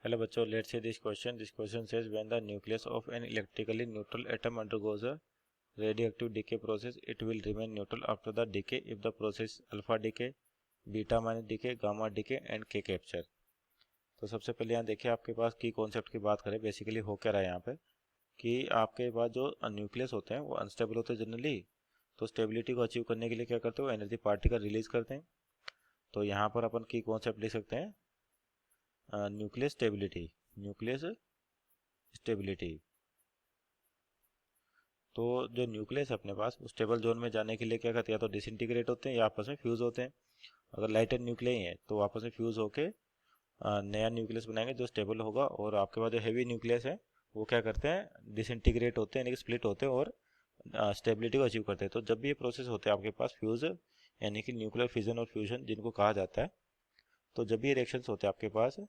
Hello बच्चों, let's see this question. This question says when the nucleus of an electrically neutral atom undergoes a radioactive decay process, it will remain neutral after the decay if the process alpha decay, beta minus decay, gamma decay and K capture. तो सबसे पहले यहाँ देखिए आपके पास की concept की बात करें, बेसिकली हो क्या रहा है यहाँ पे कि आपके पास जो न्यूक्लियस होते हैं वो अनस्टेबल होते हैं जनरली। तो स्टेबिलिटी को अचीव करने के लिए क्या करते हो, एनर्जी पार्टिकल रिलीज करते हैं। तो यहाँ पर अपन की कॉन्सेप्ट लिख सकते हैं न्यूक्लियस स्टेबिलिटी। तो जो न्यूक्लियस अपने पास स्टेबल जोन में जाने के लिए क्या करते हैं, या तो डिसइंटीग्रेट होते हैं या आपस में फ्यूज होते हैं। अगर लाइटर न्यूक्लियस है तो आपस में फ्यूज होके नया न्यूक्लियस बनाएंगे जो स्टेबल होगा। और आपके पास जो हैवी न्यूक्लियस है वो क्या करते हैं, डिसइंटीग्रेट होते हैं यानी कि स्प्लिट होते हैं और स्टेबिलिटी को अचीव करते हैं। तो जब भी ये प्रोसेस होते हैं आपके पास फ्यूज यानी कि न्यूक्लियर फिजन और फ्यूजन जिनको कहा जाता है, तो जब भी रिएक्शंस होते हैं आपके पास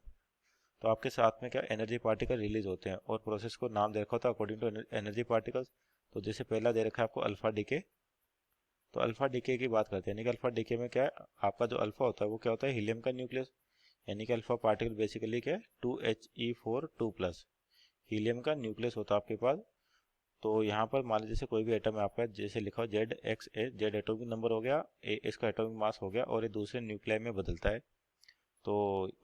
तो आपके साथ में क्या एनर्जी पार्टिकल रिलीज होते हैं और प्रोसेस को नाम दे रखा होता है अकॉर्डिंग टू एनर्जी पार्टिकल्स। तो जैसे पहला दे रखा है आपको अल्फा डीके। तो अल्फा डीके की बात करते हैं यानी कि अल्फा डीके में क्या है, आपका जो अल्फा होता है वो क्या होता है, हीलियम का न्यूक्लियस यानी कि अल्फा पार्टिकल बेसिकली क्या है 2He4 2+, हीलियम का न्यूक्लियस होता है आपके पास। तो यहाँ पर मान लीजिए जैसे कोई भी एटम है आपका, जैसे लिखा हो ZXA, जेड एटॉमिक नंबर हो गया, ए इसका एटॉमिक मास हो गया और ये दूसरे न्यूक्लियाई में बदलता है। तो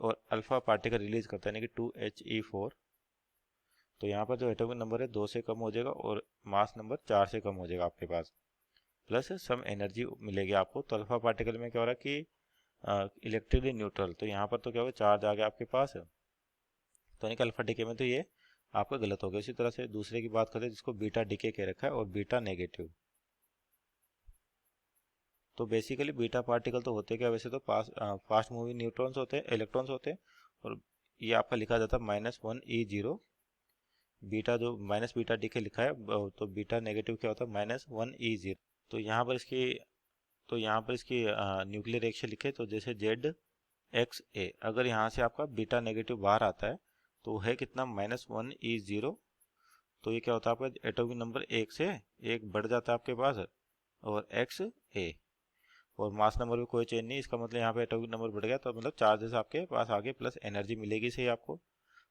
और अल्फा पार्टिकल रिलीज करता है यानी कि 2He4। तो यहाँ पर जो एटॉमिक नंबर है 2 से कम हो जाएगा और मास नंबर 4 से कम हो जाएगा आपके पास, प्लस सम एनर्जी मिलेगी आपको। तो अल्फा पार्टिकल में क्या हो रहा है कि इलेक्ट्रिकली न्यूट्रल, तो यहाँ पर तो क्या होगा चार्ज आ गया आपके पास, तो यानी कि अल्फा डीके में तो ये आपका गलत हो गया। इसी तरह से दूसरे की बात करते हैं जिसको बीटा डीके कह रखा है और बीटा नेगेटिव। तो बेसिकली बीटा पार्टिकल तो होते क्या, वैसे तो फास्ट मूविंग न्यूट्रॉन्स होते हैं, इलेक्ट्रॉन्स होते हैं। और ये आपका लिखा जाता है -1E0। बीटा जो माइनस बीटा डीके लिखा है तो बीटा नेगेटिव क्या होता है -1E0। तो यहाँ पर इसकी न्यूक्लियर रिएक्शन लिखे तो जैसे ZXA, अगर यहाँ से आपका बीटा नेगेटिव बाहर आता है तो है कितना -1E0। तो ये क्या होता है आपका एटॉमिक नंबर 1 से 1 बढ़ जाता है आपके पास और XA, और मास नंबर में कोई चेंज नहीं। इसका मतलब यहाँ पे एटॉमिक नंबर बढ़ गया तो मतलब चार्जेस आपके पास आगे प्लस एनर्जी मिलेगी सही आपको।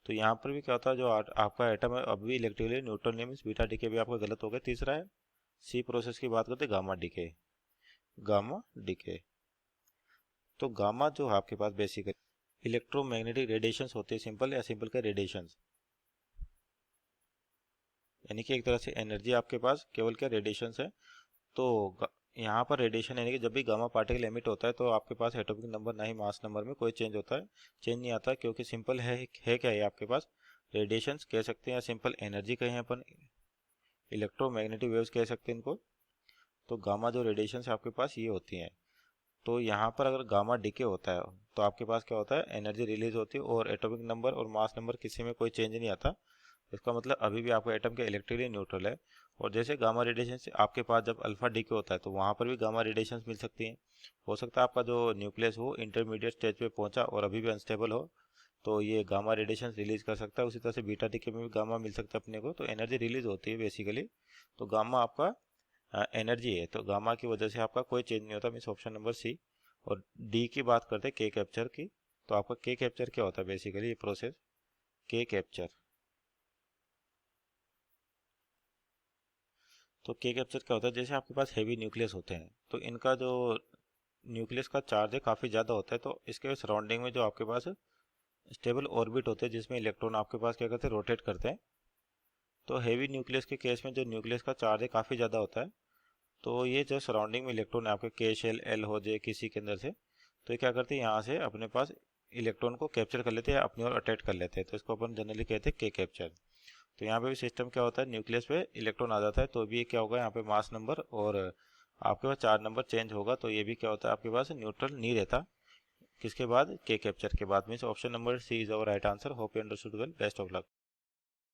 तो यहाँ पर भी क्या होता है, जो आपका एटम है अब भी इलेक्ट्रिकली न्यूट्रल नहीं, मीन्स बीटा डीके भी आपका गलत हो गया। तीसरा है सी प्रोसेस की बात करते हैं गामा डीके। तो गामा जो है आपके पास बेसिकली इलेक्ट्रोमैग्नेटिक रेडिएशंस होते हैं, सिंपल या सिंपल के रेडिएशंस, यानी कि एक तरह से एनर्जी आपके पास केवल क्या रेडिएशंस है। तो यहाँ पर रेडिएशन यानी कि जब भी गामा पार्टिकल एमिट होता है तो आपके पास एटॉमिक नंबर ना ही मास नंबर में कोई चेंज नहीं आता, क्योंकि सिंपल है क्या है आपके पास रेडिएशंस कह सकते हैं या सिंपल एनर्जी कहें अपन, इलेक्ट्रोमैग्नेटिक वेव्स कह सकते हैं इनको। तो गामा जो रेडिएशंस आपके पास ये होती हैं। तो यहाँ पर अगर गामा डीके होता है तो आपके पास क्या होता है, एनर्जी रिलीज होती है और एटॉमिक नंबर और मास नंबर किसी में कोई चेंज नहीं आता। इसका मतलब अभी भी आपका एटम के इलेक्ट्रिकली न्यूट्रल है। और जैसे गामा रेडिएशन से आपके पास जब अल्फा डीके होता है तो वहाँ पर भी गामा रेडिएशन मिल सकती हैं। हो सकता है आपका जो न्यूक्लियस हो इंटरमीडिएट स्टेज पे पहुंचा और अभी भी अनस्टेबल हो, तो ये गामा रेडिएशन रिलीज कर सकता है। उसी तरह से बीटा डीके में भी गामा मिल सकता है अपने को, तो एनर्जी रिलीज होती है बेसिकली। तो गामा आपका एनर्जी है, तो गामा की वजह से आपका कोई चेंज नहीं होता, मीन्स ऑप्शन नंबर सी। और डी की बात करते हैं के कैप्चर की, तो आपका के कैप्चर क्या होता है बेसिकली ये प्रोसेस के कैप्चर। तो के कैप्चर क्या होता है, जैसे आपके पास हैवी न्यूक्लियस होते हैं तो इनका जो न्यूक्लियस का चार्ज है काफ़ी ज़्यादा होता है, तो इसके सराउंडिंग में जो आपके पास स्टेबल ऑर्बिट होते हैं जिसमें इलेक्ट्रॉन आपके पास क्या करते हैं, रोटेट करते हैं। तो हैवी न्यूक्लियस के केस में जो न्यूक्लियस का चार्ज है काफ़ी ज़्यादा होता है, तो ये जो सराउंडिंग में इलेक्ट्रॉन है आपके के शेल एल हो जाए किसी के अंदर से, तो ये क्या करते हैं यहाँ से अपने पास इलेक्ट्रॉन को कैप्चर कर लेते हैं, अपनी ओर अटैच कर लेते हैं। तो इसको अपन जनरली कहते हैं के कैप्चर। तो यहाँ पे भी सिस्टम क्या होता है, न्यूक्लियस पे इलेक्ट्रॉन आ जाता है तो भी ये क्या होगा, यहाँ पे मास नंबर और आपके पास चार्ज नंबर चेंज होगा, तो ये भी क्या होता है आपके पास न्यूट्रल नहीं रहता। किसके बाद, के कैप्चर के बाद। Means option number C is our right answer. Hope you understood well, best of luck.